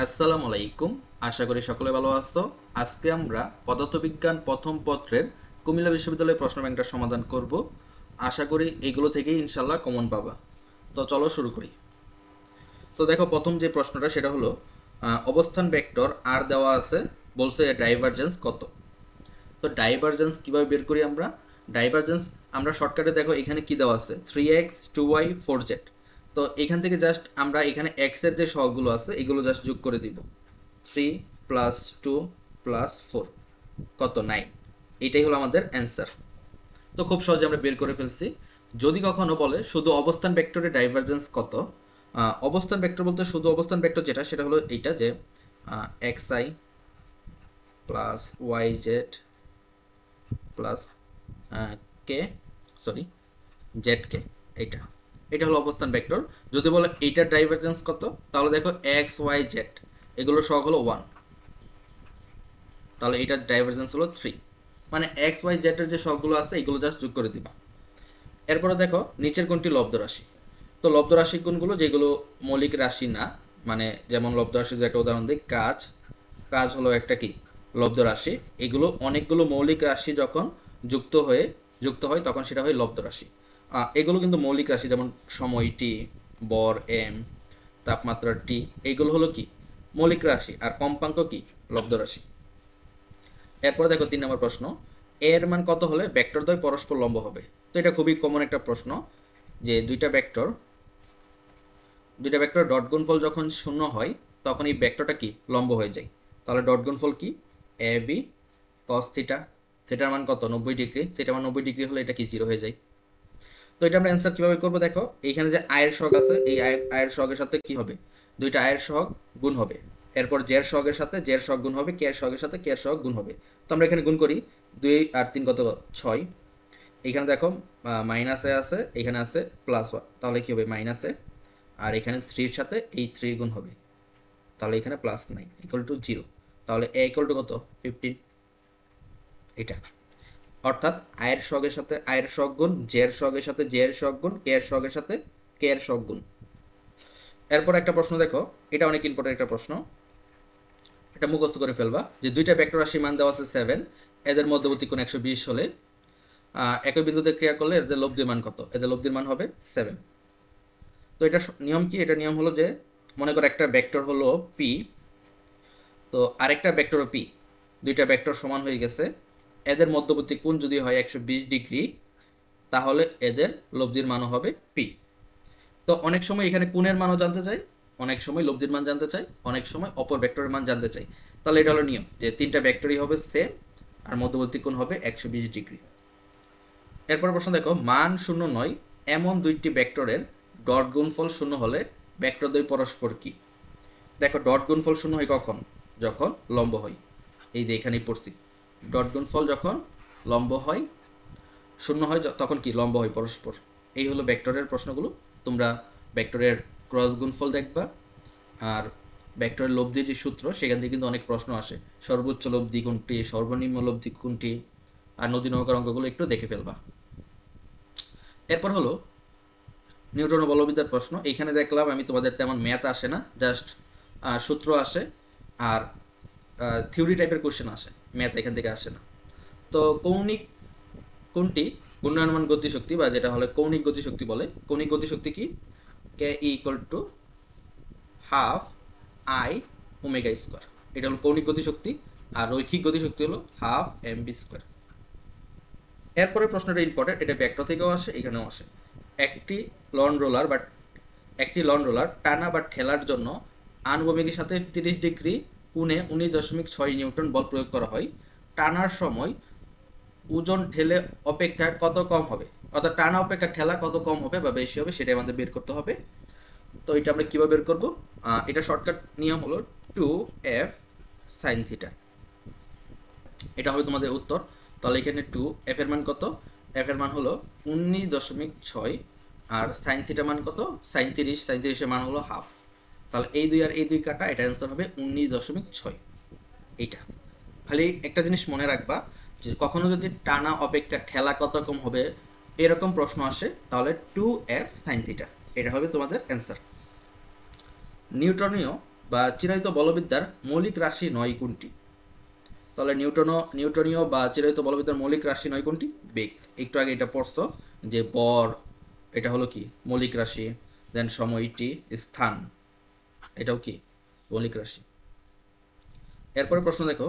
আসসালামু আলাইকুম। আশা করি সকলে ভালো আছো। আজকে আমরা পদার্থবিজ্ঞান প্রথম পত্রের কুমিল্লা বিশ্ববিদ্যালয়ের প্রশ্ন ব্যাংকটার সমাধান করব। আশা করি এগুলো থেকেই ইনশাল্লাহ কমন পাবা। তো চলো শুরু করি। তো দেখো, প্রথম যে প্রশ্নটা সেটা হলো অবস্থান ভেক্টর আর দেওয়া আছে, বলছে ডাইভারজেন্স কত। তো ডাইভারজেন্স কিভাবে বের করি আমরা? ডাইভারজেন্স আমরা শর্টকাটে দেখো এখানে কি দেওয়া আছে, 3x 2y 4z। তো এখান থেকে জাস্ট আমরা এখানে x এর যে সহগগুলো আছে এগুলো জাস্ট যোগ করে দিব। 3 প্লাস 2 প্লাস 4 কত, 9। এটাই হলো আমাদের অ্যান্সার। তো খুব সহজে আমরা বের করে ফেলছি। যদি কখনো বলে শুধু অবস্থান ভেক্টরের ডাইভারজেন্স কত, অবস্থান ভেক্টর বলতে শুধু অবস্থান ভেক্টর যেটা সেটা হলো এইটা যে x i plus y z plus k, sorry z k, এইটা এটা হলো অবস্থান ভেক্টর। যদি বলে এইটার ডাইভারজেন্স কত, তাহলে দেখো এক্স ওয়াই জেড এগুলো সহ হলো 1, তাহলে এটার ডাইভারজেন্স হলো 3। মানে এক্স ওয়াই জেড এর যে সবগুলো আছে এগুলো জাস্ট যোগ করে দিবা। এরপরে দেখো নিচের কোনটি লব্ধ রাশি। তো লব্ধ রাশি কোনগুলো, যেগুলো মৌলিক রাশি না, মানে যেমন লব্ধ রাশি যে একটা উদাহরণ দিই, কাজ। কাজ হলো একটা কি লব্ধ রাশি। এগুলো অনেকগুলো মৌলিক রাশি যখন যুক্ত হয় তখন সেটা হয় লব্ধ রাশি। এগুলো কিন্তু মৌলিক রাশি, যেমন সময় টি, বর এম, তাপমাত্রা টি, এইগুলো হলো কি মৌলিক রাশি, আর কম্পাঙ্ক কি লব্ধ রাশি। এরপরে দেখো 3 নম্বর প্রশ্ন, এর মান কত হলে ভেক্টরদ্বয় পরস্পর লম্ব হবে। তো এটা খুবই কমন একটা প্রশ্ন, যে দুইটা ভেক্টর ডট গুণফল যখন 0 হয় তখন এই ভেক্টরটা কি লম্ব হয়ে যায়। তাহলে ডট গুণফল কি, এ বি কস থিটা, থিটার মান কত 90 ডিগ্রি, থিটার মান 90 ডিগ্রি হলে এটা কি 0 হয়ে যায়। তো এটা আমরা অ্যান্সার কিভাবে করবো, দেখো এইখানে যে আয়ের সহগ আছে, এই আয়ের সহগের সাথে কি হবে, দুইটা আয়ের সহগ গুণ হবে। এরপর জের সহগের সাথে জের সহগ গুণ হবে, কে এর সহগের সাথে কে এর সহগ গুণ হবে। তো আমরা এখানে গুণ করি, 2 আর 3 কত 6। এখানে দেখো মাইনাসে আছে, এখানে আছে প্লাস 1, তাহলে কি হবে মাইনাসে, আর এখানে 3 এর সাথে এই 3 গুণ হবে, তাহলে এখানে +9 ইকুয়াল টু 0। তাহলে এ ইকুয়াল টু কত 15। এটা অর্থাৎ আয়ের সহগের সাথে আয়ের সহগ গুণ, জের সহগের সাথে জের সহগ গুণ, কে এর সহগের সাথে কে এর সহগ গুণ। এরপর একটা প্রশ্ন দেখো, এটা অনেক ইম্পর্টেন্ট একটা প্রশ্ন, এটা মুখস্থ করে ফেলবা, যে দুইটা ভেক্টর রাশির মান দেওয়া আছে 7, এদের মধ্যবর্তী কোণ 120 হলে একই বিন্দুতে ক্রিয়া করলে এদের লব্ধির মান কত। এদের লব্ধির মান হবে 7। তো এটা নিয়ম কি, এটা নিয়ম হলো যে মনে করো একটা ভেক্টর হলো পি, তো আরেকটা ভেক্টরও পি, দুইটা ভেক্টর সমান হয়ে গেছে, এদের মধ্যবর্তী কোণ যদি হয় 120 ডিগ্রি, তাহলে এদের লব্ধির মানও হবে পি। তো অনেক সময় এখানে কোণের মানও জানতে চাই, অনেক সময় লব্ধির মান জানতে চাই, অনেক সময় অপর ভেক্টরের মান জানতে চাই। তাহলে এটা হলো নিয়ম, যে তিনটা ভেক্টরই হবে সেম আর মধ্যবর্তী কোণ হবে 120 ডিগ্রি। এরপর প্রশ্ন দেখো, মান 0 নয় এমন দুইটি ভেক্টরের ডট গুণফল 0 হলে ভেক্টরদ্বয় পরস্পর কি। দেখো ডট গুণফল 0 হয় কখন, যখন লম্ব হয়। এই যে এখানেই পড়ছি, ডট গুণফল যখন লম্ব হয় 0 হয় তখন কি লম্ব হয় পরস্পর। এই হলো ভেক্টরের প্রশ্নগুলো। তোমরা ভেক্টরের ক্রস গুণফল দেখবা, আর ভেক্টরের লব্ধির যে সূত্র সেখান থেকে কিন্তু অনেক প্রশ্ন আসে, সর্বোচ্চ লব্ধি কোনটি, সর্বনিম্ন লব্ধি কোনটি, আর নদী নৌকার অঙ্কগুলো একটু দেখে ফেলবা। এরপর হলো নিউটন ও বলবিদ্যার প্রশ্ন। এখানে দেখলাম আমি তোমাদের তেমন ম্যাথ আসে না, জাস্ট সূত্র আসে আর থিওরি টাইপের কোশ্চেন আসে, ম্যাথ এখান থেকে আসে না। তো কৌণিক কোনটি ঘূর্ণায়মান গতিশক্তি, বা যেটা হলো কৌণিক গতিশক্তি বলে, কৌণিক গতিশক্তি কি, K equal to half I omega square, এটা হলো কৌণিক গতিশক্তি। আর রৈখিক গতিশক্তি হলো হাফ এম বি স্কোয়ার। এরপরে প্রশ্নটা ইম্পর্টেন্ট, এটা ভেক্টর থেকেও আসে, এখানেও আসে। একটি লন রোলার টানা বা ঠেলার জন্য আনুভূমিকের সাথে 30 ডিগ্রি কোণে 19.6 নিউটন বল প্রয়োগ করা হয়। টানার সময় ওজন ঠেলে অপেক্ষা কত কম হবে, অর্থাৎ টানা অপেক্ষা ঠেলা কত কম হবে বা বেশি হবে, সেটা আমাদের বের করতে হবে। তো এটা আমরা কিভাবে বের করব, এটা শর্টকাট নিয়ম হলো 2f sin থিটা, এটা হবে তোমাদের উত্তর। তাহলে এখানে 2f এর মান কত, f এর মান হলো 19.6, আর sin থিটা মান কত, sin 30 এর মান হলো হাফ। তাহলে এই দুই আর এই দুই কাটা, এটা অ্যান্সার হবে 19.6। এইটা খালি একটা জিনিস মনে রাখবা, যে কখনো যদি টানা অপেক্ষা ঠেলা কত কম হবে এরকম প্রশ্ন আসে, তাহলে 2f sin থিটা, এটা হবে তোমাদের অ্যান্সার। নিউটনীয় বা চিরায়িত বলবিদ্যার মৌলিক রাশি নয় কোনটি? তাহলে নিউটনীয় বা চিরায়িত বলবিদ্যার মৌলিক রাশি নয় কোনটি? বেগ। একটু আগে এটা পড়ছো যে বর, এটা হলো কি মৌলিক রাশি, দেন সময়টি, স্থান, এটাও কি মৌলিক রাশি। এরপরে প্রশ্ন দেখো,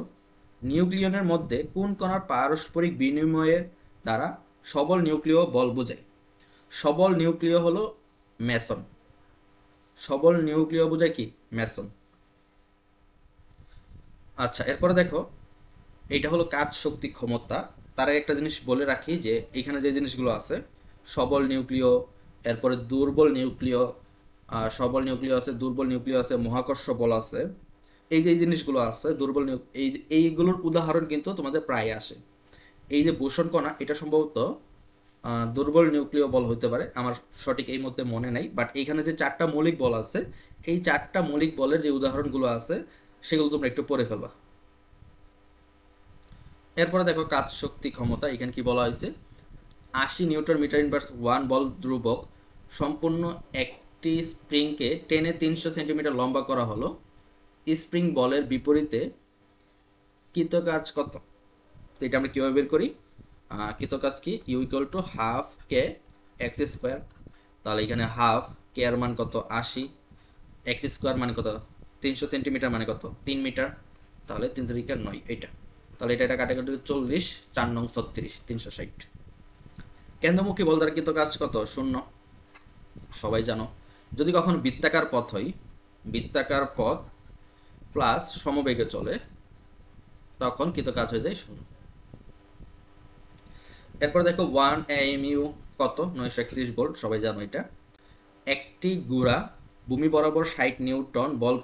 নিউক্লিয়নের মধ্যে কোন কণার পারস্পরিক বিনিময়ের দ্বারা সবল নিউক্লিয় বল বোঝায়? সবল নিউক্লিয় হলো মেসন। সবল নিউক্লিয় বোঝায় কি? মেসন। আচ্ছা, এরপরে দেখো, এইটা হলো কাজ শক্তি ক্ষমতা। তার একটা জিনিস বলে রাখি যে এখানে যে জিনিসগুলো আছে, সবল নিউক্লিয়, এরপরে দুর্বল নিউক্লিয়, সবল নিউক্লিয় আছে, দুর্বল নিউক্লিয় আছে, মহাকর্ষ বল আছে, এই যে জিনিসগুলো আছে দুর্বল এইগুলোর উদাহরণ কিন্তু তোমাদের প্রায় আসে। এই যে বোসন কণা, এটা সম্ভবত দুর্বল নিউক্লিয় বল হতে পারে, আমার সঠিক এই মধ্যে মনে নাই, বাট এইখানে যে 4টা মৌলিক বল আছে, এই 4টা মৌলিক বলের যে উদাহরণগুলো আছে সেগুলো তোমরা একটু পড়ে ফেলবা। এরপরে দেখো কাজ শক্তি ক্ষমতা, এখানে কি বলা হয়েছে, 80 নিউটন মিটার ইনভার্স 1 বল ধ্রুবক সম্পূর্ণ একটি স্প্রিংকে টেনে 300 সেন্টিমিটার লম্বা করা হলো, স্প্রিং বলের বিপরীতে কৃত কাজ কত? তো এটা আমরা কীভাবে বের করি? কৃত কাজ কি? U equal to half K X square. তাহলে এখানে হাফ কে এর মান কত? 80, এক্স স্কোয়ার মানে কত? 300 সেন্টিমিটার মানে কত? 3 মিটার। তাহলে 3 3 9, এইটা। তাহলে এটা কাটাকাটি 40, 4 নং 36, 360। কেন্দ্রমুখী বল দ্বারা কৃত কাজ কত? 0। সবাই জানো, যদি কখন বৃত্তাকার পথ হয়, বৃত্তাকার পথ প্লাস সমবেগে চলে, তখন কৃত কাজ হয়ে যায় 0। এরপর দেখো 1 AMU কত? 931 ভোল্ট, সবাই জানো এটা। একটি গুড়া ভূমি বরাবর 60 নিউটন বল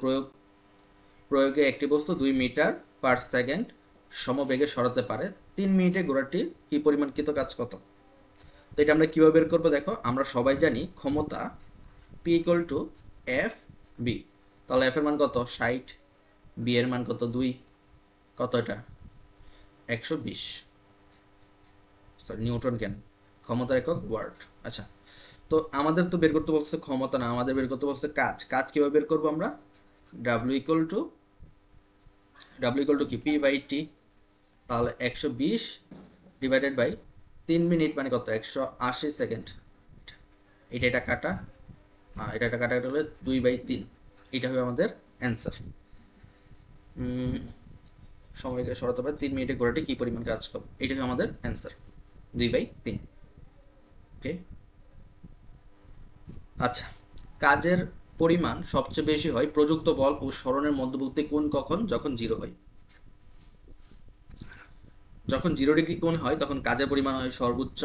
প্রয়োগে একটি বস্তু 2 মিটার পার সেকেন্ড সমবেগে সরাতে পারে। 3 মিনিটে গুড়াটির কি পরিমাণ কৃত কাজ কত? তো এটা আমরা কীভাবে বের করবো? দেখো, আমরা সবাই জানি ক্ষমতা P equal to F V. তাহলে এফ এর মান কত? 60, বি এর মান কত? 2, কত এটা? 120। সরি, নিউটন কেন, ক্ষমতার একক ওয়াট। আচ্ছা, তো আমাদের তো বের করতে বলছে ক্ষমতা না, আমাদের বের করতে বলছে কাজ। কাজ কীভাবে বের করবো আমরা? ডাব্লিউ ইকুয়াল টু কি? P by T. তাহলে 120 ডিভাইডেড বাই 3 মিনিট মানে কত? 180 সেকেন্ড। এটা কাটা, এটা কাটা হলে 2/3। এটা হবে আমাদের অ্যান্সার। সময়কে সরাতে পারে 3 মিনিটে ঘোড়াটি কি পরিমাণ কাজ করবে, এটা হবে আমাদের অ্যান্সার, 2/3। ওকে। আচ্ছা, কাজের পরিমাণ সবচেয়ে বেশি হয় প্রযুক্ত বল ও সরণের মধ্যবর্তী কোণ কখন? যখন 0 হয়। যখন 0 ডিগ্রি কোণ হয় তখন কাজের পরিমাণ হয় সর্বোচ্চ,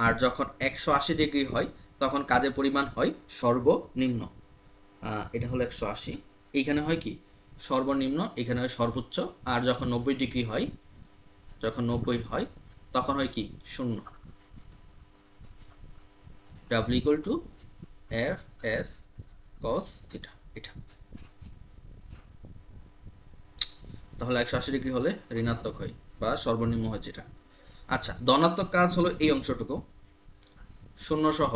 আর যখন 180 ডিগ্রি হয় তখন কাজের পরিমাণ হয় সর্বনিম্ন। এটা হলো 180, এইখানে হয় কি সর্বনিম্ন, এখানে হয় সর্বোচ্চ। আর যখন 90 ডিগ্রি হয়, যখন 90 হয় তখন হয় কি 0। W equal to F S cos theta, এটা। তাহলে 180 ডিগ্রি হলে ঋণাত্মক হয় বা সর্বনিম্ন হয় যেটা। আচ্ছা, ধনাত্মক কাজ হলো এই অংশটুকু, 0 সহ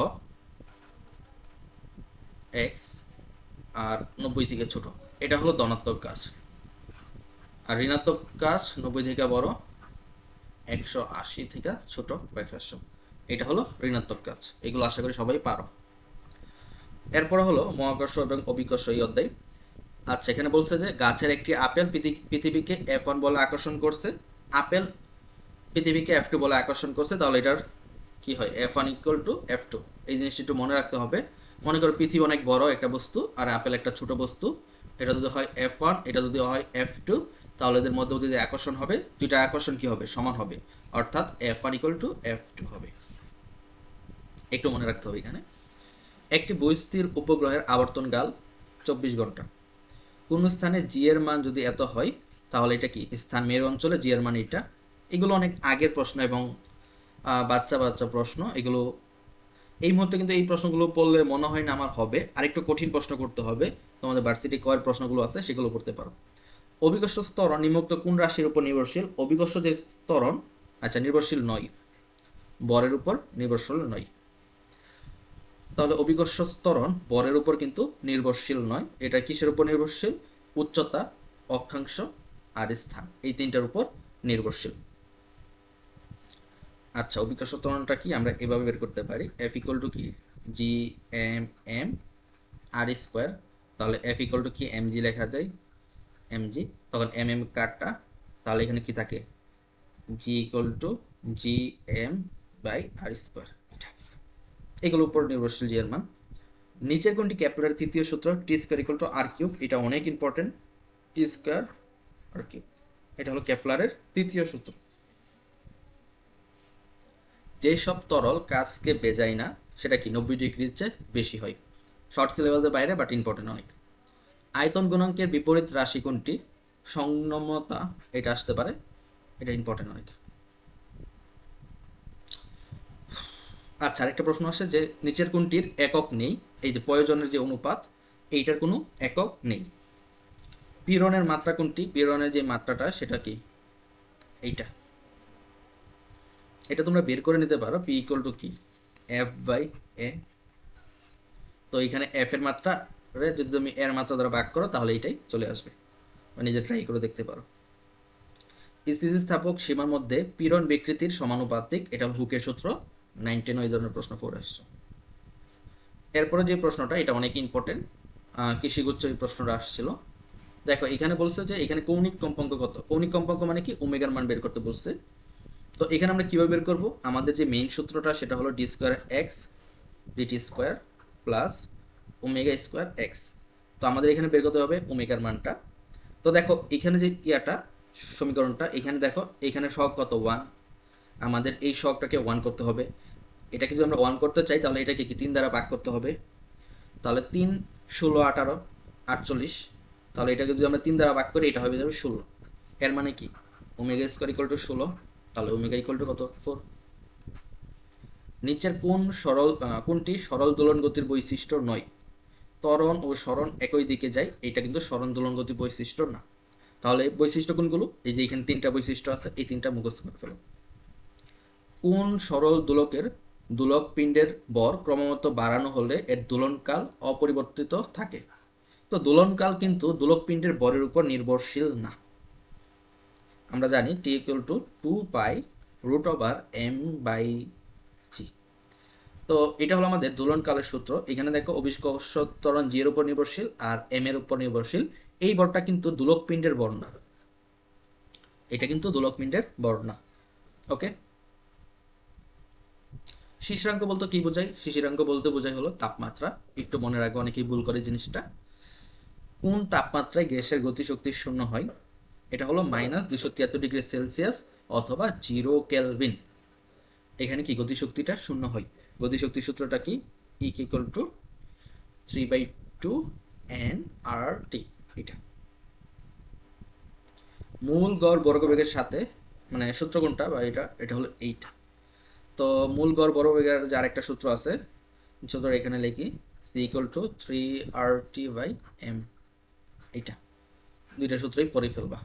এক্স আর 90 থেকে ছোট, এটা হলো ধনাত্মক কাজ। আর ঋণাত্মক কাজ 90 থেকে বড়, 180 থেকে ছোট বা 180, এটা হলো ঋণাত্মক কাজ। এগুলো আশা করি সবাই পারো। এরপর হলো মহাকর্ষ এবং অভিকর্ষ এই অধ্যায়। আচ্ছা, এখানে বলছে যে গাছের একটি আপেল পৃথিবীকে F1 বলে আকর্ষণ করছে, আপেল পৃথিবীকে F2 বলে আকর্ষণ করছে। তাহলে এটার কি হয়? F1 equal to F2। এই জিনিসটা একটু মনে রাখতে হবে। মনে করো পৃথিবী অনেক বড় একটা বস্তু আর আপেল একটা ছোট বস্তু, এটা যদি হয় F1, এটা যদি হয় F2, তাহলে এদের মধ্যে যদি আকর্ষণ হবে, দুইটা আকর্ষণ কি হবে? সমান হবে, অর্থাৎ F1 ইকুয়াল টু F2 হবে। একটু মনে রাখতে হবে এখানে। একটি বহিস্থির উপগ্রহের আবর্তনকাল 24 ঘন্টা। কোন স্থানে জি এর মান যদি এত হয়, তাহলে এটা কি স্থান? মেরু অঞ্চলে জি এর মান এটা। এগুলো অনেক আগের প্রশ্ন এবং বাচ্চা প্রশ্ন এগুলো। এই মুহূর্তে কিন্তু এই প্রশ্নগুলো পড়লে মনে হয় না আমার হবে, আরেকটু কঠিন প্রশ্ন করতে হবে। তোমাদের ভার্সিটি কয়ের প্রশ্নগুলো আছে সেগুলো করতে পারো। অভিকর্ষ ত্বরণ নিম্নোক্ত কোন রাশির উপর নির্ভরশীল? অভিকর্ষ যে ত্বরণ, আচ্ছা, নির্ভরশীল নয়, বরের উপর নির্ভরশীল নয়। তাহলে অভিকর্ষ ত্বরণ বরের উপর কিন্তু নির্ভরশীল নয়, এটা কিসের উপর নির্ভরশীল? উচ্চতা, অক্ষাংশ আর স্থান, এই তিনটার উপর নির্ভরশীল। আচ্ছা, অভিজ্ঞ সূত্রটা কি আমরা এভাবে বের করতে পারি, এফ ইকুয়াল টু কি G M M R square, তাহলে এফ ইকুয়াল টু কি এম জি লেখা যায়, এম জি, তখন এম এম কাটটা, তাহলে এখানে কি থাকে G equal to G M by R square, এগুলোর উপর নির্ভরশীল জি এর মান। নিচের কোনটি কেপলারের তৃতীয় সূত্র, T square equal to R cube, এটা অনেক important, T square R cube, এটা হলো কেপলারের তৃতীয় সূত্র। যেসব তরল কাচকে বেজায় না সেটা কি 90 ডিগ্রির চেয়ে বেশি হয়, শর্ট সিলেবাসের বাইরে বাট ইম্পর্টেন্ট অনেক। আয়তন গুণাঙ্কের বিপরীত রাশি কোনটি, সংনমতা, এটা আসতে পারে, এটা ইম্পর্টেন্ট অনেক। আচ্ছা, আরেকটা প্রশ্ন আসছে যে নিচের কোনটির একক নেই, এই যে প্রয়োজনের যে অনুপাত এইটার কোনো একক নেই। পীড়নের মাত্রা কোনটি, পীড়নের যে মাত্রাটা সেটা কি এইটা, এটা তোমরা বের করে নিতে পারো, পি ইকুয়াল টু কি এফ বাই এ। তো এখানে এফ এর মাত্রা যদি তুমি এর মাত্রা দ্বারা ভাগ করো তাহলে এটাই চলে আসবে, নিজে ট্রাই করে দেখতে পারো। স্থিতিস্থাপক সীমার মধ্যে পীড়ন বিকৃতির সমানুপাতিক, এটা হল হুকের সূত্র, 9 10 ওই ধরনের প্রশ্ন পড়ে আসছে। এরপরে যে প্রশ্নটা এটা অনেক ইম্পর্টেন্ট, কৃষিগুচ্ছ এই প্রশ্নটা আসছিল। দেখো এখানে বলছে যে এখানে কৌণিক কম্পাঙ্ক কত, কৌণিক কম্পাঙ্ক মানে কি ওমেগার মান বের করতে বলছে। তো এখানে আমরা কিভাবে বের করব, আমাদের যে মেইন সূত্রটা সেটা হলো D square X D T square plus omega square X. তো আমাদের এখানে বের করতে হবে ওমেগার মানটা। তো দেখো এখানে যে ইয়াটা সমীকরণটা, এখানে দেখো এখানে সহগ কত 1, আমাদের এই সহগটাকে 1 করতে হবে। এটাকে যদি আমরা 1 করতে চাই তাহলে এটাকে কি 3 দ্বারা ভাগ করতে হবে, তাহলে 3 16 18 48, তাহলে এটাকে যদি আমরা 3 দ্বারা ভাগ করি এটা হবে যাবে 16। এর মানে কি ওমেগা স্কোয়ার ইকুয়াল টু 16, তাহলে ওমেগা ইকুয়াল টু কত 4। নিচের কোনটি সরল দোলন গতির বৈশিষ্ট্য নয়, ত্বরণ ও সরণ একই দিকে যায়, এটা কিন্তু সরণ দোলন গতির বৈশিষ্ট্য না। তাহলে বৈশিষ্ট্য কোনগুলো, এই যে এখানে 3টা বৈশিষ্ট্য আছে, এই 3টা মুখস্থ করে ফেলো। কোন সরল দোলকের দোলক পিণ্ডের ভর ক্রমাগত বাড়ানো হলে এর দোলনকাল অপরিবর্তিত থাকে, তো দোলনকাল কিন্তু দোলক পিণ্ডের ভরের উপর নির্ভরশীল না। আমরা জানি T equal to 2 pi root over M by G. তো এটা হলো আমাদের দোলনকালের সূত্র। এখানে দেখো অভিকর্ষ ত্বরণ জি এর উপর নির্ভরশীল আর এম এর উপর নির্ভরশীল, এই ভরটা কিন্তু দোলক পিণ্ডের ভর না, এটা কিন্তু দোলক পিণ্ডের ভর না। ওকে, শিশিরাঙ্ক বলতে কি বোঝায়, শিশিরাঙ্ক বলতে বোঝায় হলো তাপমাত্রা। একটু মনে রাখবে, অনেকেই ভুল করে জিনিসটা। কোন তাপমাত্রায় গ্যাসের গতিশক্তি শূন্য হয়, এটা হলো -273°C অথবা 0 কেলভিন। এখানে কি গতিশক্তিটা শূন্য হয়, গতিশক্তির সূত্রটা কি E ইকুয়াল টু 3/2 nRT। এটা মূল গড় বর্গবেগের সাথে, মানে সূত্র কোনটা বা এটা হলো এইটা। তো মূল গড় বর্গবেগের যে আরেকটা সূত্র আছে, সূত্র এখানে লিখি C ইকুয়াল টু 3RT/m, এটা দুইটা সূত্রই পড়ে ফেলবা।